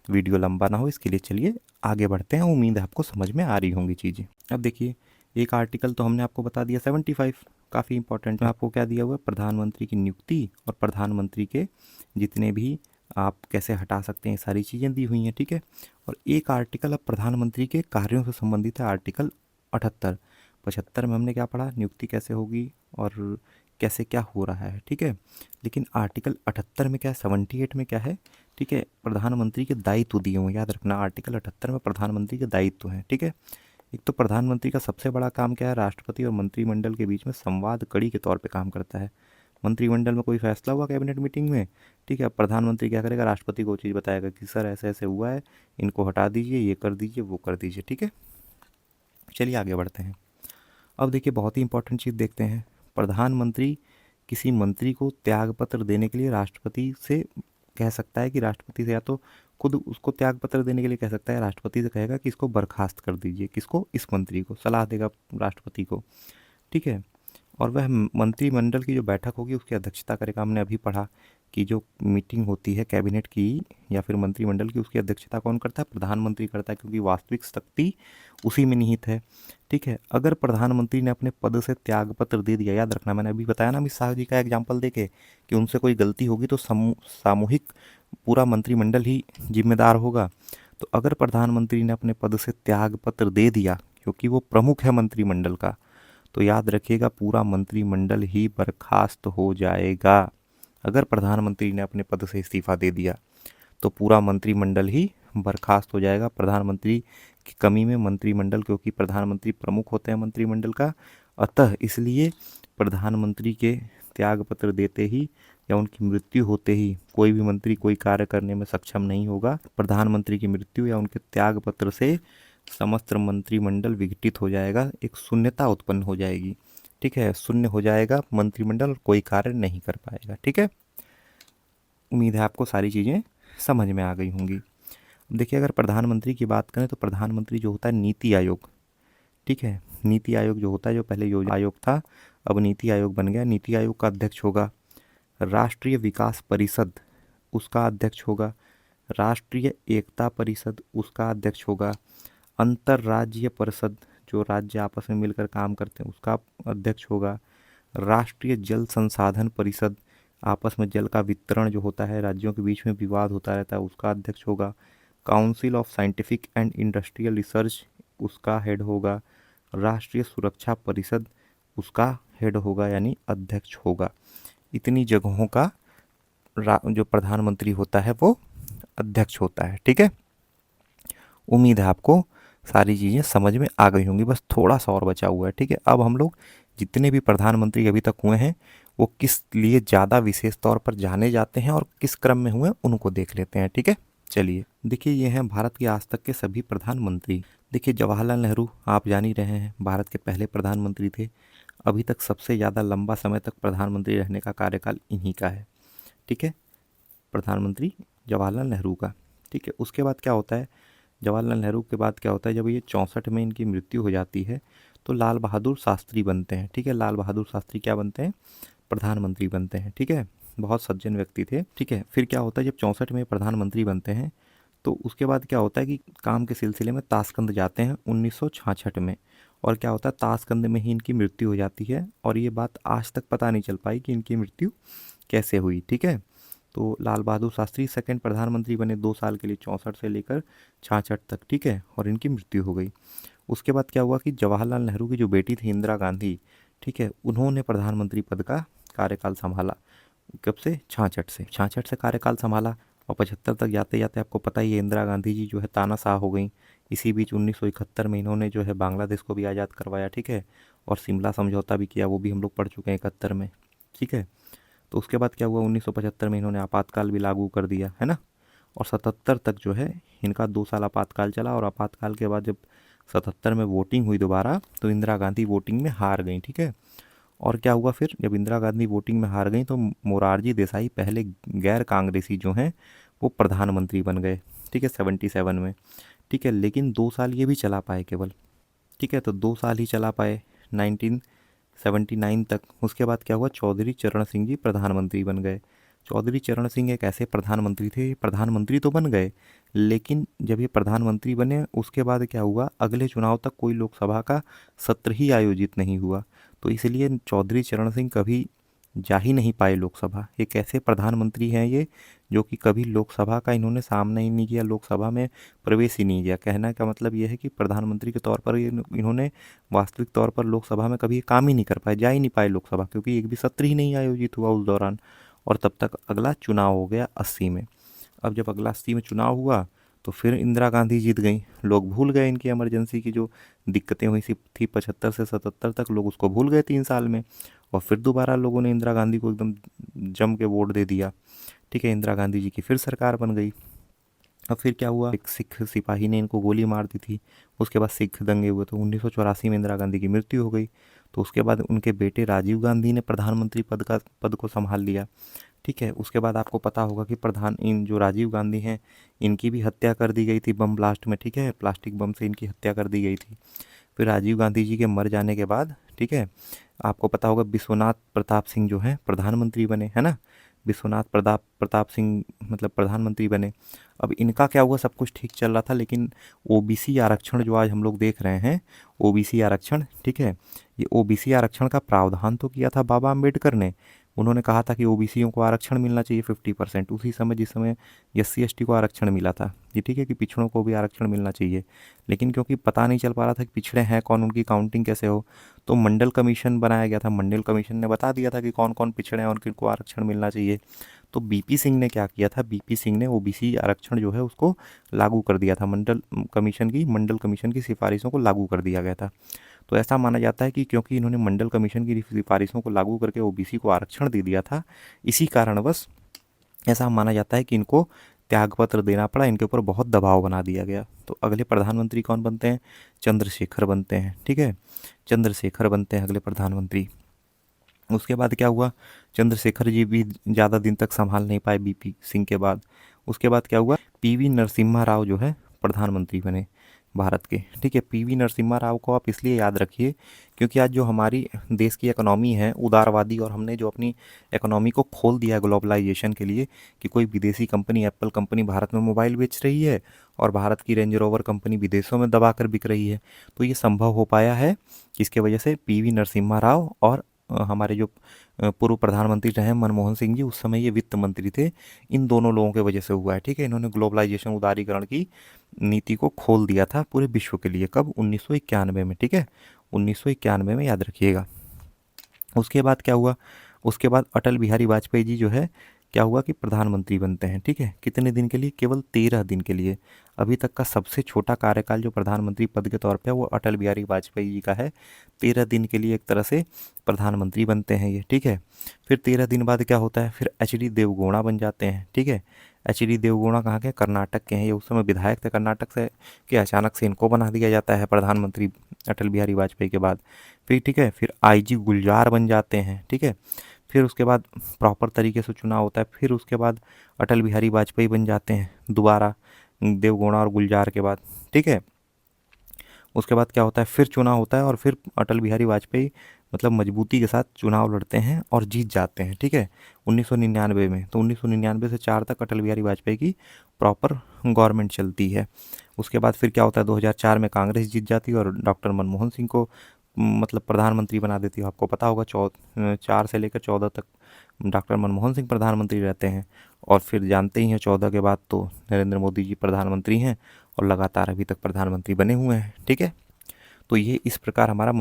वीडियो लंबा ना हो इसके लिए चलिए आगे बढ़ते हैं। उम्मीद है आपको समझ में आ रही होंगी चीज़ें। अब देखिए एक आर्टिकल तो हमने आपको बता दिया 75, काफ़ी इंपॉर्टेंट है। आपको क्या दिया हुआ है, प्रधानमंत्री की नियुक्ति और प्रधानमंत्री के जितने भी आप कैसे हटा सकते हैं, सारी चीज़ें दी हुई हैं, ठीक है। और एक आर्टिकल अब प्रधानमंत्री के कार्यों से संबंधित है, आर्टिकल 78। 75 में हमने क्या पढ़ा, नियुक्ति कैसे होगी और कैसे क्या हो रहा है, ठीक है। लेकिन आर्टिकल 78 में क्या है, 78 में क्या है, ठीक है, प्रधानमंत्री के दायित्व दिए हुए, याद रखना आर्टिकल 78 में प्रधानमंत्री के दायित्व हैं, ठीक है। एक तो प्रधानमंत्री का सबसे बड़ा काम क्या है, राष्ट्रपति और मंत्रिमंडल के बीच में संवाद कड़ी के तौर पे काम करता है। मंत्रिमंडल में कोई फैसला हुआ कैबिनेट मीटिंग में, ठीक है, प्रधानमंत्री क्या करेगा, राष्ट्रपति को वो चीज़ बताएगा कि सर ऐसे ऐसे हुआ है, इनको हटा दीजिए, ये कर दीजिए, वो कर दीजिए, ठीक है। चलिए आगे बढ़ते हैं। अब देखिए बहुत ही इंपॉर्टेंट चीज़ देखते हैं। प्रधानमंत्री किसी मंत्री को त्यागपत्र देने के लिए राष्ट्रपति से कह सकता है कि राष्ट्रपति से, या तो खुद उसको त्यागपत्र देने के लिए कह सकता है, राष्ट्रपति से कहेगा कि इसको बर्खास्त कर दीजिए, किसको, इस मंत्री को, सलाह देगा राष्ट्रपति को, ठीक है। और वह मंत्रिमंडल की जो बैठक होगी उसकी अध्यक्षता करेगा। हमने अभी पढ़ा कि जो मीटिंग होती है कैबिनेट की या फिर मंत्रिमंडल की, उसकी अध्यक्षता कौन करता है, प्रधानमंत्री करता है, क्योंकि वास्तविक शक्ति उसी में निहित है, ठीक है। अगर प्रधानमंत्री ने अपने पद से त्यागपत्र दे दिया, याद रखना मैंने अभी बताया ना अमित शाह जी का एग्जाम्पल देके कि उनसे कोई गलती होगी तो सामूहिक पूरा मंत्रिमंडल ही जिम्मेदार होगा। तो अगर प्रधानमंत्री ने अपने पद से त्यागपत्र दे दिया क्योंकि वो प्रमुख है मंत्रिमंडल का, तो याद रखिएगा पूरा मंत्रिमंडल ही बर्खास्त हो जाएगा। अगर प्रधानमंत्री ने अपने पद से इस्तीफा दे दिया तो पूरा मंत्रिमंडल ही बर्खास्त हो जाएगा। प्रधानमंत्री की कमी में मंत्रिमंडल, क्योंकि प्रधानमंत्री प्रमुख होते हैं मंत्रिमंडल का, अतः इसलिए प्रधानमंत्री के त्यागपत्र देते ही या उनकी मृत्यु होते ही कोई भी मंत्री कोई कार्य करने में सक्षम नहीं होगा। प्रधानमंत्री की मृत्यु या उनके त्यागपत्र से समस्त मंत्रिमंडल विघटित हो जाएगा, एक शून्यता उत्पन्न हो जाएगी, ठीक है, शून्य हो जाएगा मंत्रिमंडल, कोई कार्य नहीं कर पाएगा, ठीक है। उम्मीद है आपको सारी चीज़ें समझ में आ गई होंगी। देखिए अगर प्रधानमंत्री की बात करें तो प्रधानमंत्री जो होता है नीति आयोग, ठीक है। नीति आयोग जो होता है, जो पहले योजना आयोग था, अब नीति आयोग बन गया। नीति आयोग का अध्यक्ष होगा राष्ट्रीय विकास परिषद, उसका अध्यक्ष होगा राष्ट्रीय एकता परिषद, उसका अध्यक्ष होगा अंतर्राज्यीय परिषद, जो राज्य आपस में मिलकर काम करते हैं, उसका अध्यक्ष होगा राष्ट्रीय जल संसाधन परिषद, आपस में जल का वितरण जो होता है, राज्यों के बीच में विवाद होता रहता है, उसका अध्यक्ष होगा council of scientific and industrial research, उसका हेड होगा राष्ट्रीय सुरक्षा परिषद, उसका हेड होगा यानी अध्यक्ष होगा। इतनी जगहों का जो प्रधानमंत्री होता है वो अध्यक्ष होता है। ठीक है, उम्मीद है आपको सारी चीज़ें समझ में आ गई होंगी, बस थोड़ा सा और बचा हुआ है। ठीक है, अब हम लोग जितने भी प्रधानमंत्री अभी तक हुए हैं वो किस लिए ज़्यादा विशेष तौर पर जाने जाते हैं और किस क्रम में हुए उनको देख लेते हैं। ठीक है, चलिए देखिए, ये हैं भारत के आज तक के सभी प्रधानमंत्री। देखिए, जवाहरलाल नेहरू आप जान ही रहे हैं, भारत के पहले प्रधानमंत्री थे। अभी तक सबसे ज़्यादा लंबा समय तक प्रधानमंत्री रहने का कार्यकाल इन्हीं का है। ठीक है, प्रधानमंत्री जवाहरलाल नेहरू का। ठीक है, उसके बाद क्या होता है, जवाहरलाल नेहरू के बाद क्या होता है, जब ये 64 में इनकी मृत्यु हो जाती है तो लाल बहादुर शास्त्री बनते हैं। ठीक है, लाल बहादुर शास्त्री क्या बनते हैं, प्रधानमंत्री बनते हैं। ठीक है, बहुत सज्जन व्यक्ति थे। ठीक है, फिर क्या होता है, जब 64 में प्रधानमंत्री बनते हैं तो उसके बाद क्या होता है कि काम के सिलसिले में ताशकंद जाते हैं 1966 में, और क्या होता है, ताशकंद में ही इनकी मृत्यु हो जाती है। और ये बात आज तक पता नहीं चल पाई कि इनकी मृत्यु कैसे हुई। ठीक है, तो लाल बहादुर शास्त्री सेकंड प्रधानमंत्री बने 2 साल के लिए, 64 से लेकर 66 तक। ठीक है, और इनकी मृत्यु हो गई। उसके बाद क्या हुआ कि जवाहरलाल नेहरू की जो बेटी थी इंदिरा गांधी, ठीक है, उन्होंने प्रधानमंत्री पद का कार्यकाल संभाला। कब से, 66 से, 66 से कार्यकाल संभाला। और 75 तक जाते जाते आपको पता ही है, इंदिरा गांधी जी जो है तानाशाह हो गई। इसी बीच 1971 में इन्होंने जो है बांग्लादेश को भी आज़ाद करवाया। ठीक है, और शिमला समझौता भी किया, वो भी हम लोग पढ़ चुके हैं 71 में। ठीक है, तो उसके बाद क्या हुआ, 1975 में इन्होंने आपातकाल भी लागू कर दिया है ना। और 77 तक जो है इनका 2 साल आपातकाल चला। और आपातकाल के बाद जब 77 में वोटिंग हुई दोबारा, तो इंदिरा गांधी वोटिंग में हार गई। ठीक है, और क्या हुआ फिर, जब इंदिरा गांधी वोटिंग में हार गई तो मोरारजी देसाई पहले गैर कांग्रेसी जो हैं वो प्रधानमंत्री बन गए। ठीक है, 77 में। ठीक है, लेकिन 2 साल ये भी चला पाए केवल। ठीक है, तो 2 साल ही चला पाए 1979 तक। उसके बाद क्या हुआ, चौधरी चरण सिंह जी प्रधानमंत्री बन गए। चौधरी चरण सिंह एक ऐसे प्रधानमंत्री थे, प्रधानमंत्री तो बन गए, लेकिन जब ये प्रधानमंत्री बने उसके बाद क्या हुआ, अगले चुनाव तक कोई लोकसभा का सत्र ही आयोजित नहीं हुआ। तो इसलिए चौधरी चरण सिंह कभी जा ही नहीं पाए लोकसभा। एक ऐसे प्रधानमंत्री हैं ये जो कि कभी लोकसभा का इन्होंने सामना ही नहीं किया, लोकसभा में प्रवेश ही नहीं किया। कहने का मतलब ये है कि प्रधानमंत्री के तौर पर इन्होंने वास्तविक तौर पर लोकसभा में कभी काम ही नहीं कर पाए, जा ही नहीं पाए लोकसभा, क्योंकि एक भी सत्र ही नहीं आयोजित हुआ उस दौरान। और तब तक अगला चुनाव हो गया 80 में। अब जब अगला 80 में चुनाव हुआ तो फिर इंदिरा गांधी जीत गई। लोग भूल गए इनकी इमरजेंसी की जो दिक्कतें हुई सी थी 75 से 77 तक, लोग उसको भूल गए 3 साल में। और फिर दोबारा लोगों ने इंदिरा गांधी को एकदम जम के वोट दे दिया। ठीक है, इंदिरा गांधी जी की फिर सरकार बन गई। अब फिर क्या हुआ, एक सिख सिपाही ने इनको गोली मार दी थी। उसके बाद सिख दंगे हुए तो 1984 में इंदिरा गांधी की मृत्यु हो गई। तो उसके बाद उनके बेटे राजीव गांधी ने प्रधानमंत्री पद को संभाल लिया। ठीक है, उसके बाद आपको पता होगा कि इन जो राजीव गांधी हैं इनकी भी हत्या कर दी गई थी बम ब्लास्ट में। ठीक है, प्लास्टिक बम से इनकी हत्या कर दी गई थी। फिर राजीव गांधी जी के मर जाने के बाद, ठीक है, आपको पता होगा विश्वनाथ प्रताप सिंह जो हैं प्रधानमंत्री बने, है ना। विश्वनाथ प्रताप प्रताप सिंह मतलब प्रधानमंत्री बने। अब इनका क्या हुआ, सब कुछ ठीक चल रहा था, लेकिन ओबीसी आरक्षण जो आज हम लोग देख रहे हैं, ओबीसी आरक्षण, ठीक है, ये ओबीसी आरक्षण का प्रावधान तो किया था बाबा अम्बेडकर ने। उन्होंने कहा था कि ओबीसीयों को आरक्षण मिलना चाहिए 50%, उसी समय जिस समय एससी एसटी को आरक्षण मिला था। ये ठीक है कि पिछड़ों को भी आरक्षण मिलना चाहिए, लेकिन क्योंकि पता नहीं चल पा रहा था कि पिछड़े हैं कौन, उनकी काउंटिंग कैसे हो, तो मंडल कमीशन बनाया गया था। मंडल कमीशन ने बता दिया था कि कौन कौन पिछड़े हैं और किनको आरक्षण मिलना चाहिए। तो बीपी सिंह ने क्या किया था, बीपी सिंह ने ओबीसी आरक्षण जो है उसको लागू कर दिया था। मंडल कमीशन की सिफारिशों को लागू कर दिया गया था। तो ऐसा माना जाता है कि क्योंकि इन्होंने मंडल कमीशन की सिफारिशों को लागू करके ओबीसी को आरक्षण दे दिया था, इसी कारणवश ऐसा माना जाता है कि इनको त्यागपत्र देना पड़ा, इनके ऊपर बहुत दबाव बना दिया गया। तो अगले प्रधानमंत्री कौन बनते हैं, चंद्रशेखर बनते हैं। ठीक है, चंद्रशेखर बनते हैं अगले प्रधानमंत्री। उसके बाद क्या हुआ, चंद्रशेखर जी भी ज़्यादा दिन तक संभाल नहीं पाए बीपी सिंह के बाद। उसके बाद क्या हुआ, पीवी नरसिम्हा राव जो है प्रधानमंत्री बने। भारत के, ठीक है। पीवी नरसिम्हा राव को आप इसलिए याद रखिए क्योंकि आज जो हमारी देश की इकोनॉमी है उदारवादी, और हमने जो अपनी इकोनॉमी को खोल दिया है ग्लोबलाइजेशन के लिए कि कोई विदेशी कंपनी, एप्पल कंपनी भारत में मोबाइल बेच रही है और भारत की रेंज रोवर कंपनी विदेशों में दबा कर बिक रही है। तो ये संभव हो पाया है किसके वजह से? पीवी नरसिम्हा राव और हमारे जो पूर्व प्रधानमंत्री रहे मनमोहन सिंह जी, उस समय ये वित्त मंत्री थे, इन दोनों लोगों की वजह से हुआ है, ठीक है। इन्होंने ग्लोबलाइजेशन, उदारीकरण की नीति को खोल दिया था पूरे विश्व के लिए। कब? 1991 में, ठीक है, 1991 में, याद रखिएगा। उसके बाद क्या हुआ? उसके बाद अटल बिहारी वाजपेयी जी जो है, क्या हुआ कि प्रधानमंत्री बनते हैं, ठीक है। कितने दिन के लिए? केवल 13 दिन के लिए। अभी तक का सबसे छोटा कार्यकाल जो प्रधानमंत्री पद के तौर पे है वो अटल बिहारी वाजपेयी जी का है। 13 दिन के लिए एक तरह से प्रधानमंत्री बनते हैं ये, ठीक है। फिर 13 दिन बाद क्या होता है? फिर एच डी देवगौड़ा बन जाते हैं, ठीक है। एच डी देवगौड़ा कहाँ के? कर्नाटक के हैं। ये उस समय विधायक थे कर्नाटक से, कि अचानक से इनको बना दिया जाता है प्रधानमंत्री अटल बिहारी वाजपेयी के बाद। फिर ठीक है, फिर आईजी गुलजार बन जाते हैं, ठीक है। फिर उसके बाद प्रॉपर तरीके से चुनाव होता है। फिर उसके बाद अटल बिहारी वाजपेयी बन जाते हैं दोबारा, देवगौड़ा और गुलजार के बाद, ठीक है। उसके बाद क्या होता है? फिर चुनाव होता है और फिर अटल बिहारी वाजपेयी मतलब मजबूती के साथ चुनाव लड़ते हैं और जीत जाते हैं, ठीक है, 1999 में। तो 1999 से 4 तक अटल बिहारी वाजपेयी की प्रॉपर गवर्नमेंट चलती है। उसके बाद फिर क्या होता है? 2004 में कांग्रेस जीत जाती है और डॉक्टर मनमोहन सिंह को मतलब प्रधानमंत्री बना देती है। आपको पता होगा 4 से लेकर 14 तक डॉक्टर मनमोहन सिंह प्रधानमंत्री रहते हैं। और फिर जानते ही हैं 14 के बाद तो नरेंद्र मोदी जी प्रधानमंत्री हैं और लगातार अभी तक प्रधानमंत्री बने हुए हैं, ठीक है। तो ये इस प्रकार हमारा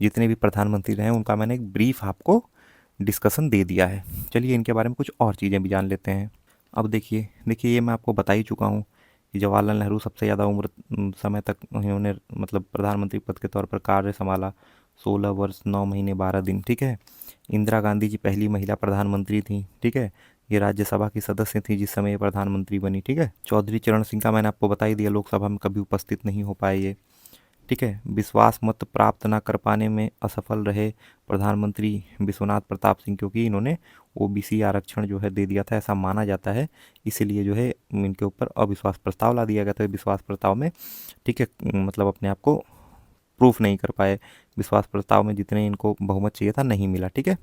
जितने भी प्रधानमंत्री रहे उनका मैंने एक ब्रीफ आपको डिस्कशन दे दिया है। चलिए इनके बारे में कुछ और चीज़ें भी जान लेते हैं। अब देखिए देखिए ये मैं आपको बता ही चुका हूँ कि जवाहरलाल नेहरू सबसे ज़्यादा उम्र समय तक इन्होंने मतलब प्रधानमंत्री पद के तौर पर कार्य संभाला, 16 वर्ष 9 महीने 12 दिन, ठीक है। इंदिरा गांधी जी पहली महिला प्रधानमंत्री थी, ठीक है। ये राज्यसभा की सदस्य थी जिस समय ये प्रधानमंत्री बनी, ठीक है। चौधरी चरण सिंह का मैंने आपको बता ही दिया, लोकसभा में कभी उपस्थित नहीं हो पाए ये, ठीक है। विश्वास मत प्राप्त न कर पाने में असफल रहे प्रधानमंत्री विश्वनाथ प्रताप सिंह, क्योंकि इन्होंने ओबीसी आरक्षण जो है दे दिया था, ऐसा माना जाता है। इसीलिए जो है इनके ऊपर अविश्वास प्रस्ताव ला दिया गया था विश्वास प्रस्ताव में, ठीक है। मतलब अपने आप को प्रूफ नहीं कर पाए, विश्वास प्रस्ताव में जितने इनको बहुमत चाहिए था नहीं मिला, ठीक है।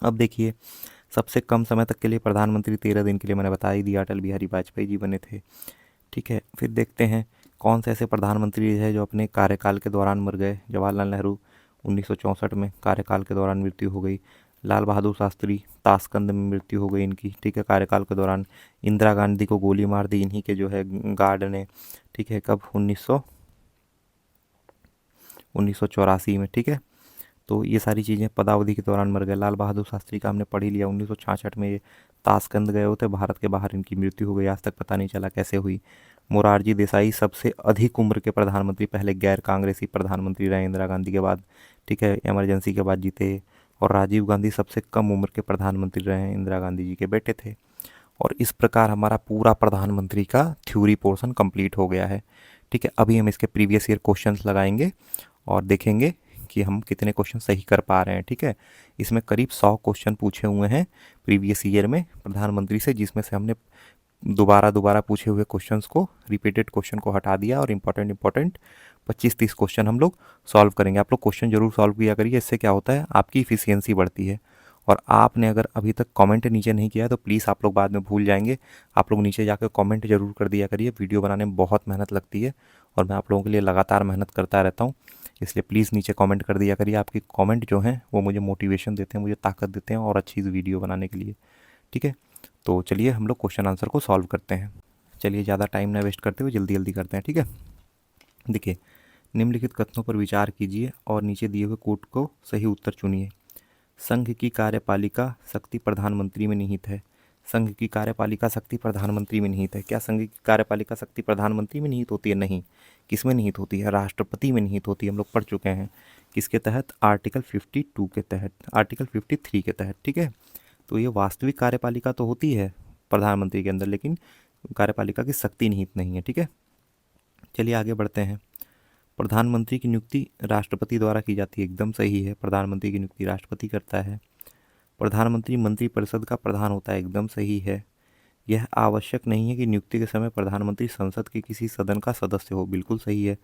अब देखिए सबसे कम समय तक के लिए प्रधानमंत्री 13 दिन के लिए मैंने बता ही दिया, अटल बिहारी वाजपेयी जी बने थे, ठीक है। फिर देखते हैं कौन से ऐसे प्रधानमंत्री है जो अपने कार्यकाल के दौरान मर गए। जवाहरलाल नेहरू 1964 में कार्यकाल के दौरान मृत्यु हो गई। लाल बहादुर शास्त्री ताशकंद में मृत्यु हो गई इनकी, ठीक है, कार्यकाल के दौरान। इंदिरा गांधी को गोली मार दी इन्हीं के जो है गार्ड ने, ठीक है, कब? 1984 में, ठीक है। तो ये सारी चीज़ें पदावधि के दौरान मर गए। लाल बहादुर शास्त्री का हमने पढ़ ही लिया, 1966 में ये ताशकंद गए होते, भारत के बाहर इनकी मृत्यु हो गई, आज तक पता नहीं चला कैसे हुई। मोरारजी देसाई सबसे अधिक उम्र के प्रधानमंत्री, पहले गैर कांग्रेसी प्रधानमंत्री रहे इंदिरा गांधी के बाद, ठीक है, इमरजेंसी के बाद जीते। और राजीव गांधी सबसे कम उम्र के प्रधानमंत्री रहे हैं, इंदिरा गांधी जी के बेटे थे। और इस प्रकार हमारा पूरा प्रधानमंत्री का थ्योरी पोर्शन कंप्लीट हो गया है, ठीक है। अभी हम इसके प्रीवियस ईयर क्वेश्चंस लगाएंगे और देखेंगे कि हम कितने क्वेश्चन सही कर पा रहे हैं, ठीक है। इसमें करीब 100 क्वेश्चन पूछे हुए हैं प्रीवियस ईयर में प्रधानमंत्री से, जिसमें से हमने दोबारा दोबारा पूछे हुए क्वेश्चंस को, रिपीटेड क्वेश्चन को हटा दिया और इंपॉर्टेंट इंपॉर्टेंट 25-30 क्वेश्चन हम लोग सॉल्व करेंगे। आप लोग क्वेश्चन जरूर सॉल्व किया करिए, इससे क्या होता है आपकी इफिशियंसी बढ़ती है। और आपने अगर अभी तक कमेंट नीचे नहीं किया है तो प्लीज़, आप लोग बाद में भूल जाएंगे, आप लोग नीचे जाकर कमेंट जरूर कर दिया करिए। वीडियो बनाने में बहुत मेहनत लगती है और मैं आप लोगों के लिए लगातार मेहनत करता रहता हूँ, इसलिए प्लीज़ नीचे कमेंट कर दिया करिए। आपकी कमेंट जो हैं वो मुझे मोटिवेशन देते हैं, मुझे ताकत देते हैं और अच्छी वीडियो बनाने के लिए, ठीक है। तो चलिए हम लोग क्वेश्चन आंसर को सॉल्व करते हैं। चलिए ज़्यादा टाइम ना वेस्ट करते हुए जल्दी जल्दी करते हैं, ठीक है। देखिए, निम्नलिखित कथनों पर विचार कीजिए और नीचे दिए हुए कोट को सही उत्तर चुनिए। संघ की कार्यपालिका शक्ति प्रधानमंत्री में निहित है। संघ की कार्यपालिका शक्ति प्रधानमंत्री में निहित है। क्या संघ की कार्यपालिका शक्ति प्रधानमंत्री में निहित होती है? नहीं। किसमें निहित होती है? राष्ट्रपति में निहित होती है। हम लोग पढ़ चुके हैं किसके तहत? आर्टिकल 52 के तहत, आर्टिकल 53 के तहत, ठीक है। तो ये वास्तविक कार्यपालिका तो होती है प्रधानमंत्री के अंदर, लेकिन कार्यपालिका की शक्ति निहित नहीं है, ठीक है। चलिए आगे बढ़ते हैं। प्रधानमंत्री की नियुक्ति राष्ट्रपति द्वारा की जाती है, एकदम सही है, प्रधानमंत्री की नियुक्ति राष्ट्रपति करता है। प्रधानमंत्री मंत्रिपरिषद का प्रधान होता है, एकदम सही है। यह आवश्यक नहीं है कि नियुक्ति के समय प्रधानमंत्री संसद के किसी सदन का सदस्य हो। बिल्कुल सही है।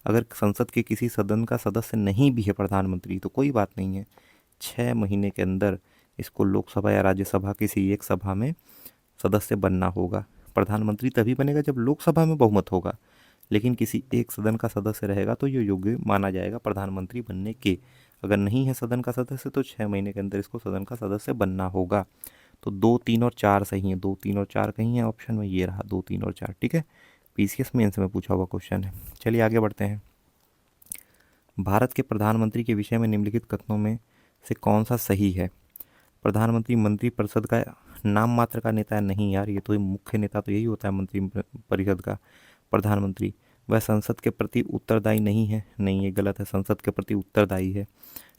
अगर संसद के किसी सदन का सदस्य नहीं भी है प्रधानमंत्री तो कोई बात नहीं है, 6 महीने के अंदर इसको लोकसभा या राज्यसभा किसी एक सभा में सदस्य बनना होगा। प्रधानमंत्री तभी बनेगा जब लोकसभा में बहुमत होगा, लेकिन किसी एक सदन का सदस्य रहेगा तो ये योग्य माना जाएगा प्रधानमंत्री बनने के। अगर नहीं है सदन का सदस्य तो 6 महीने के अंदर इसको सदन का सदस्य बनना होगा। तो 2, 3 और 4 सही है। 2, 3 और 4 कहीं है ऑप्शन में, ये रहा 2, 3 और 4। ठीक है, पीसीएस मेंस में पूछा हुआ क्वेश्चन है। चलिए आगे बढ़ते हैं। भारत के प्रधानमंत्री के विषय में निम्नलिखित कथनों में से कौन सा सही है? प्रधानमंत्री मंत्रिपरिषद का नाम मात्र का नेता है। नहीं यार, ये तो मुख्य नेता तो यही होता है मंत्री परिषद का, प्रधानमंत्री। वह संसद के प्रति उत्तरदायी नहीं है। नहीं, ये गलत है, संसद के प्रति उत्तरदायी है।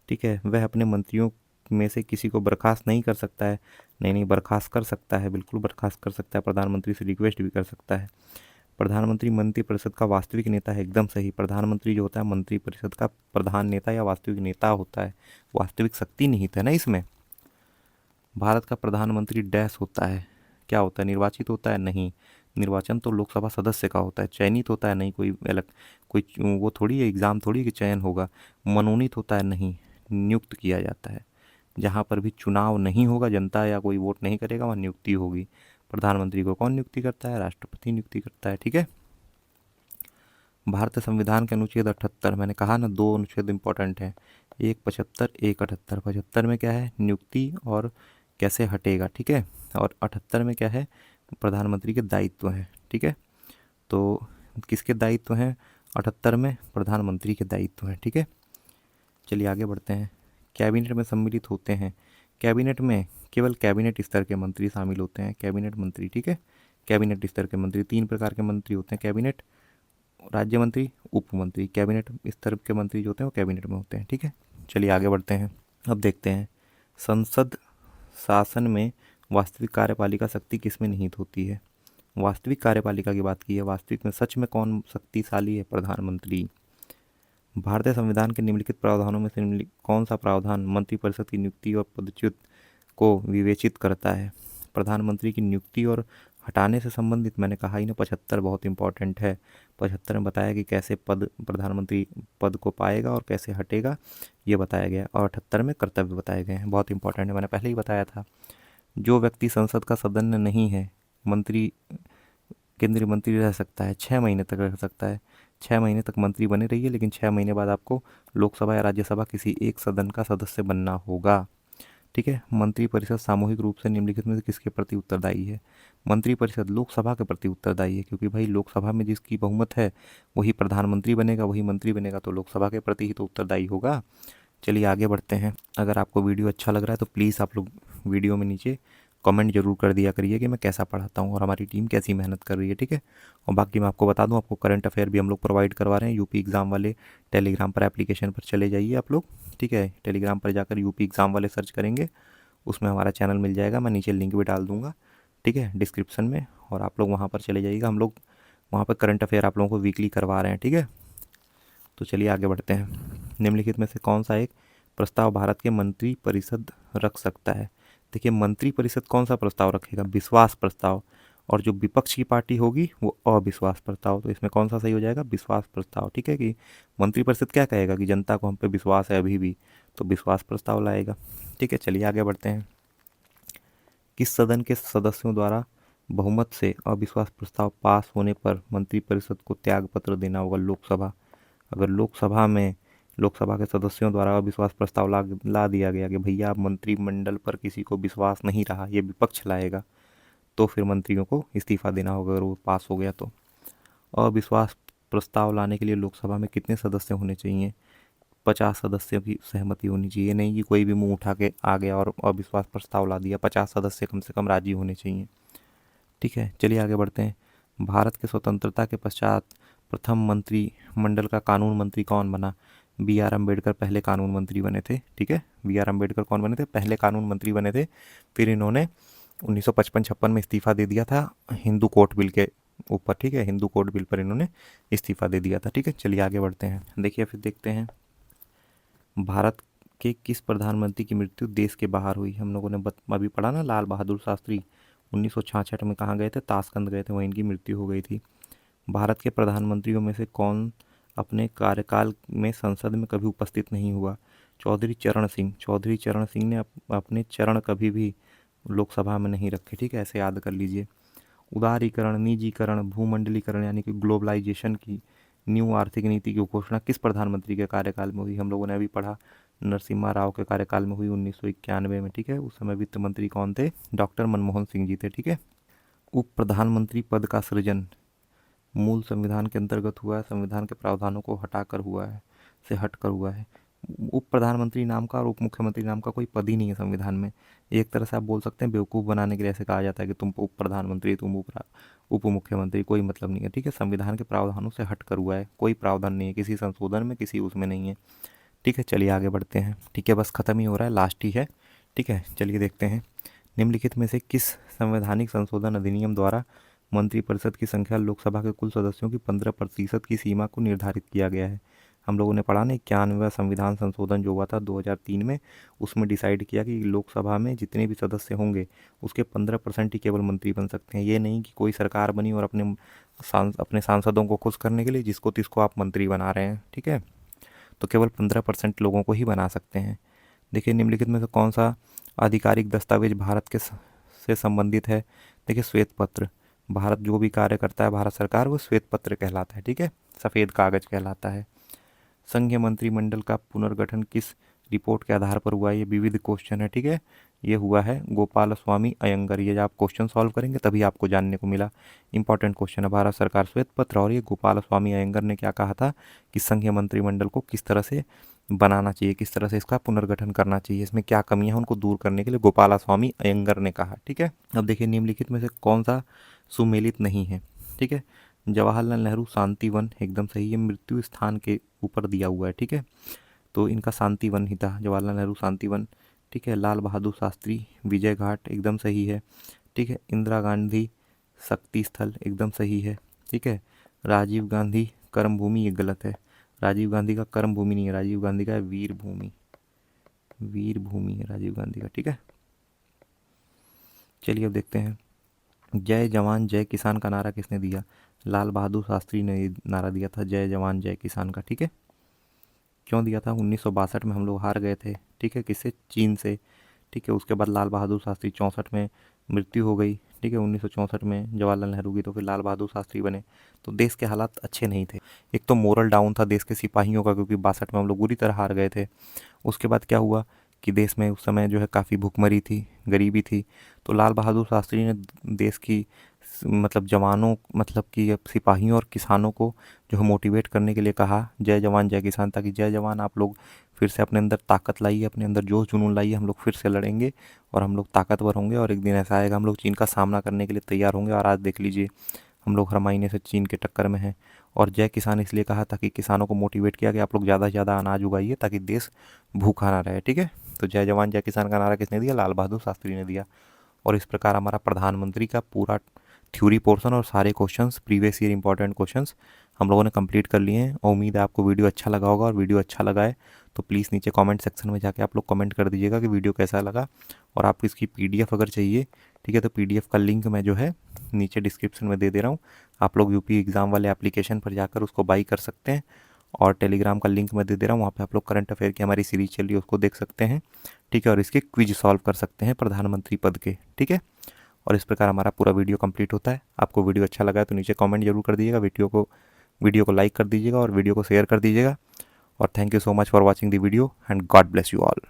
ठीक है, वह अपने मंत्रियों में से किसी को बर्खास्त नहीं कर सकता है। नहीं नहीं, बर्खास्त कर सकता है, बिल्कुल बर्खास्त कर सकता है, प्रधानमंत्री से रिक्वेस्ट भी कर सकता है। प्रधानमंत्री मंत्रिपरिषद का वास्तविक नेता है। एकदम सही, प्रधानमंत्री जो होता है मंत्रिपरिषद का प्रधान नेता या वास्तविक नेता होता है, वास्तविक शक्ति निहित है ना इसमें। भारत का प्रधानमंत्री डैश होता है, क्या होता है? निर्वाचित होता है? नहीं, निर्वाचन तो लोकसभा सदस्य का होता है। चयनित होता है? नहीं, कोई अलग कोई वो थोड़ी है, एग्ज़ाम थोड़ी कि चयन होगा। मनोनीत होता है? नहीं, नियुक्त किया जाता है। जहाँ पर भी चुनाव नहीं होगा, जनता या कोई वोट नहीं करेगा, वहाँ नियुक्ति होगी। प्रधानमंत्री को कौन नियुक्ति करता है? राष्ट्रपति नियुक्ति करता है। ठीक है, भारतीय संविधान के अनुच्छेद 78, मैंने कहा ना 2 अनुच्छेद इंपॉर्टेंट हैं, 175, 178। 75 में क्या है? नियुक्ति और कैसे हटेगा। ठीक है, और 78 में क्या है? प्रधानमंत्री के दायित्व हैं। ठीक है, तो किसके दायित्व हैं 78 में? प्रधानमंत्री के दायित्व हैं। ठीक है, चलिए आगे बढ़ते हैं। कैबिनेट में सम्मिलित होते हैं। कैबिनेट में केवल कैबिनेट स्तर के मंत्री शामिल होते हैं, कैबिनेट मंत्री। ठीक है, कैबिनेट स्तर के मंत्री 3 प्रकार के मंत्री होते हैं, कैबिनेट, राज्य मंत्री, उप मंत्री। कैबिनेट स्तर के मंत्री जो होते हैं वो कैबिनेट में होते हैं। ठीक है, चलिए आगे बढ़ते हैं। अब देखते हैं संसद शासन में वास्तविक कार्यपालिका शक्ति किस में निहित होती है? वास्तविक कार्यपालिका की बात की है, वास्तविक में सच में कौन शक्तिशाली है? प्रधानमंत्री। भारतीय संविधान के निम्नलिखित प्रावधानों में से कौन सा प्रावधान मंत्रिपरिषद की नियुक्ति और पदच्युत को विवेचित करता है? प्रधानमंत्री की नियुक्ति और हटाने से संबंधित, मैंने कहा ही ना 75 बहुत इंपॉर्टेंट है। 75 में बताया कि कैसे प्रधानमंत्री पद को पाएगा और कैसे हटेगा, ये बताया गया। और 78 में कर्तव्य बताए गए हैं, बहुत इंपॉर्टेंट है, मैंने पहले ही बताया था। जो व्यक्ति संसद का सदस्य नहीं है, मंत्री, केंद्रीय मंत्री रह सकता है, 6 महीने तक रह सकता है। 6 महीने तक मंत्री बने रहिए, लेकिन 6 महीने बाद आपको लोकसभा या राज्यसभा किसी एक सदन का सदस्य बनना होगा। ठीक है, मंत्रिपरिषद सामूहिक रूप से निम्नलिखित में से किसके प्रति उत्तरदायी है? मंत्रिपरिषद लोकसभा के प्रति उत्तरदायी है, क्योंकि भाई लोकसभा में जिसकी बहुमत है वही प्रधानमंत्री बनेगा, वही मंत्री बनेगा, तो लोकसभा के प्रति ही तो उत्तरदायी होगा। चलिए आगे बढ़ते हैं। अगर आपको वीडियो अच्छा लग रहा है तो प्लीज़ आप लोग वीडियो में नीचे कमेंट जरूर कर दिया करिए कि मैं कैसा पढ़ाता हूँ और हमारी टीम कैसी मेहनत कर रही है। ठीक है, और बाकी मैं आपको बता दूँ, आपको करंट अफेयर भी हम लोग प्रोवाइड करवा रहे हैं। यूपी एग्ज़ाम वाले टेलीग्राम पर एप्लीकेशन पर चले जाइए आप लोग। ठीक है, टेलीग्राम पर जाकर यूपी एग्ज़ाम वाले सर्च करेंगे, उसमें हमारा चैनल मिल जाएगा, मैं नीचे लिंक भी डाल दूँगा। ठीक है, डिस्क्रिप्शन में, और आप लोग वहाँ पर चले जाइएगा। हम लोग वहाँ पर करंट अफेयर आप लोगों को वीकली करवा रहे हैं। ठीक है, तो चलिए आगे बढ़ते हैं। निम्नलिखित में से कौन सा एक प्रस्ताव भारत के मंत्री परिषद रख सकता है? देखिए, मंत्री परिषद कौन सा प्रस्ताव रखेगा? विश्वास प्रस्ताव। और जो विपक्ष की पार्टी होगी वो अविश्वास प्रस्ताव। तो इसमें कौन सा सही हो जाएगा? विश्वास प्रस्ताव। ठीक है, कि मंत्री परिषद क्या कहेगा कि जनता को हम पे विश्वास है अभी भी, तो विश्वास प्रस्ताव लाएगा। ठीक है, चलिए आगे बढ़ते हैं। किस सदन के सदस्यों द्वारा बहुमत से अविश्वास प्रस्ताव पास होने पर मंत्रिपरिषद को त्यागपत्र देना होगा? लोकसभा। अगर लोकसभा के सदस्यों द्वारा अविश्वास प्रस्ताव ला दिया गया कि भैया मंत्रिमंडल पर किसी को विश्वास नहीं रहा, ये विपक्ष लाएगा, तो फिर मंत्रियों को इस्तीफा देना होगा अगर वो पास हो गया तो। अविश्वास प्रस्ताव लाने के लिए लोकसभा में कितने सदस्य होने चाहिए? 50 सदस्यों की सहमति होनी चाहिए। नहीं कि कोई भी मुंह उठा के आ गया और अविश्वास प्रस्ताव ला दिया, 50 सदस्य कम से कम राजी होने चाहिए। ठीक है, चलिए आगे बढ़ते हैं। भारत के स्वतंत्रता के पश्चात प्रथम मंत्रिमंडल का कानून मंत्री कौन बना? B.R. अम्बेडकर पहले कानून मंत्री बने थे। ठीक है, B.R. अम्बेडकर कौन बने थे? पहले कानून मंत्री बने थे। फिर इन्होंने 1955-56 में इस्तीफा दे दिया था हिंदू कोर्ट बिल के ऊपर। ठीक है, हिंदू कोर्ट बिल पर इन्होंने इस्तीफा दे दिया था। ठीक है, चलिए आगे बढ़ते हैं। देखिए फिर देखते हैं, भारत के किस प्रधानमंत्री की मृत्यु देश के बाहर हुई? हम लोगों ने अभी पढ़ा ना, लाल बहादुर शास्त्री, 1966 में कहाँ गए थे? ताशकंद गए थे, वहीं इनकी मृत्यु हो गई थी। भारत के प्रधानमंत्रियों में से कौन अपने कार्यकाल में संसद में कभी उपस्थित नहीं हुआ? चौधरी चरण सिंह। चौधरी चरण सिंह ने अपने चरण कभी भी लोकसभा में नहीं रखे, ठीक है, ऐसे याद कर लीजिए। उदारीकरण, निजीकरण, भूमंडलीकरण यानी कि ग्लोबलाइजेशन की न्यू आर्थिक नीति की घोषणा किस प्रधानमंत्री के कार्यकाल में हुई? हम लोगों ने अभी पढ़ा, नरसिम्हा राव के कार्यकाल में हुई 1991 में, ठीक है। उस समय वित्त मंत्री कौन थे? डॉक्टर मनमोहन सिंह जी थे, ठीक है। उप प्रधानमंत्री पद का सृजन मूल संविधान के अंतर्गत हुआ है, संविधान के प्रावधानों को हटाकर हुआ है, से हटकर हुआ है। उप प्रधानमंत्री नाम का और उप मुख्यमंत्री नाम का कोई पद ही नहीं है संविधान में। एक तरह से आप बोल सकते हैं बेवकूफ़ बनाने के लिए ऐसे कहा जाता है कि तुम उप प्रधानमंत्री, तुम उप मुख्यमंत्री, कोई मतलब नहीं है, ठीक है। संविधान के प्रावधानों से हटकर हुआ है, कोई प्रावधान नहीं है किसी संशोधन में, किसी उसमें नहीं है, ठीक है। चलिए आगे बढ़ते हैं, ठीक है, बस ख़त्म ही हो रहा है, लास्ट ही है, ठीक है। चलिए देखते हैं, निम्नलिखित में से किस संवैधानिक संशोधन अधिनियम द्वारा मंत्रिपरिषद की संख्या लोकसभा के कुल सदस्यों की 15% की सीमा को निर्धारित किया गया है? हम लोगों ने पढ़ा ना, 91वां संविधान संशोधन जो हुआ था 2003 में, उसमें डिसाइड किया कि लोकसभा में जितने भी सदस्य होंगे उसके 15% ही केवल मंत्री बन सकते हैं। ये नहीं कि कोई सरकार बनी और अपने सांसदों को खुश करने के लिए जिसको तिसको आप मंत्री बना रहे हैं, ठीक है, तो केवल 15% लोगों को ही बना सकते हैं। देखिए, निम्नलिखित में से कौन सा आधिकारिक दस्तावेज भारत के से संबंधित है? देखिए, श्वेत पत्र। भारत जो भी कार्य करता है भारत सरकार, वो श्वेत पत्र कहलाता है, ठीक है, सफ़ेद कागज कहलाता है। संघीय मंत्रिमंडल का पुनर्गठन किस रिपोर्ट के आधार पर हुआ? ये विविध क्वेश्चन है, ठीक है। ये हुआ है गोपाल स्वामी अयंगर। ये जब आप क्वेश्चन सॉल्व करेंगे तभी आपको जानने को मिला, इंपॉर्टेंट क्वेश्चन है। भारत सरकार श्वेत पत्र, और ये गोपाल स्वामी अयंगर ने क्या कहा था कि संघीय मंत्रिमंडल को किस तरह से बनाना चाहिए, किस तरह से इसका पुनर्गठन करना चाहिए, इसमें क्या कमियां हैं उनको दूर करने के लिए गोपाल स्वामी अयंगर ने कहा, ठीक है। अब देखिए, निम्नलिखित में से कौन सा सुमेलित नहीं है, ठीक है। जवाहरलाल नेहरू शांति वन एकदम सही है, मृत्यु स्थान के ऊपर दिया हुआ है, ठीक है, तो इनका शांति वन ही था, जवाहरलाल नेहरू शांति वन, ठीक है। लाल बहादुर शास्त्री विजय घाट एकदम सही है, ठीक है। इंदिरा गांधी शक्ति स्थल एकदम सही है, ठीक है। राजीव गांधी कर्म भूमि, ये गलत है, राजीव गांधी का कर्म भूमि नहीं है, राजीव गांधी का है वीर भूमि, वीर भूमि है राजीव गांधी का, ठीक है। चलिए अब देखते हैं, जय जवान जय किसान का नारा किसने दिया? लाल बहादुर शास्त्री ने नारा दिया था, जय जवान जय किसान का, ठीक है। क्यों दिया था? 1962 में हम लोग हार गए थे, ठीक है, किससे? चीन से, ठीक है। उसके बाद लाल बहादुर शास्त्री 64 में मृत्यु हो गई, ठीक है, 1964 में जवाहरलाल नेहरू की, तो फिर लाल बहादुर शास्त्री बने। तो देश के हालात अच्छे नहीं थे, एक तो मोरल डाउन था देश के सिपाहियों का, क्योंकि 62 में हम लोग बुरी तरह हार गए थे। उसके बाद क्या हुआ कि देश में उस समय जो है काफ़ी भुखमरी थी, गरीबी थी, तो लाल बहादुर शास्त्री ने देश की मतलब जवानों, मतलब कि सिपाहियों और किसानों को जो है मोटिवेट करने के लिए कहा, जय जवान जय किसान, ताकि जय जवान आप लोग फिर से अपने अंदर ताकत लाइए, अपने अंदर जोश जुनून लाइए, हम लोग फिर से लड़ेंगे और हम लोग ताकतवर होंगे, और एक दिन ऐसा आएगा हम लोग चीन का सामना करने के लिए तैयार होंगे। और आज देख लीजिए, हम लोग हर महीने से चीन के टक्कर में हैं। और जय किसान इसलिए कहा ताकि किसानों को मोटिवेट किया कि आप लोग ज़्यादा से ज़्यादा अनाज उगाइए ताकि देश भूखा ना रहे, ठीक है। तो जय जवान जय किसान का नारा किसने दिया? लाल बहादुर शास्त्री ने दिया। और इस प्रकार हमारा प्रधानमंत्री का पूरा थ्योरी पोर्शन और सारे questions, previous year important questions हम लोगों ने कंप्लीट कर लिए हैं। और उम्मीद है आपको वीडियो अच्छा लगा होगा, और वीडियो अच्छा लगा है तो प्लीज़ नीचे कमेंट सेक्शन में जाके आप लोग कमेंट कर दीजिएगा कि वीडियो कैसा लगा। और आपको इसकी पीडीएफ अगर चाहिए, ठीक है, तो पीडीएफ का लिंक मैं जो है नीचे डिस्क्रिप्शन में दे रहा हूँ। आप लोग यूपी एग्ज़ाम वाले एप्लीकेशन पर जाकर उसको बाई कर सकते हैं, और टेलीग्राम का लिंक मैं दे रहा हूँ, वहाँ पे आप लोग करंट अफेयर की हमारी सीरीज चल रही है उसको देख सकते हैं, ठीक है। और इसके क्विज सॉल्व कर सकते हैं प्रधानमंत्री पद के, ठीक है। और इस प्रकार हमारा पूरा वीडियो कंप्लीट होता है। आपको वीडियो अच्छा लगा है तो नीचे कमेंट जरूर कर दीजिएगा, वीडियो को लाइक कर दीजिएगा और वीडियो को शेयर कर दीजिएगा। और thank you so much for watching the video, and God bless you all.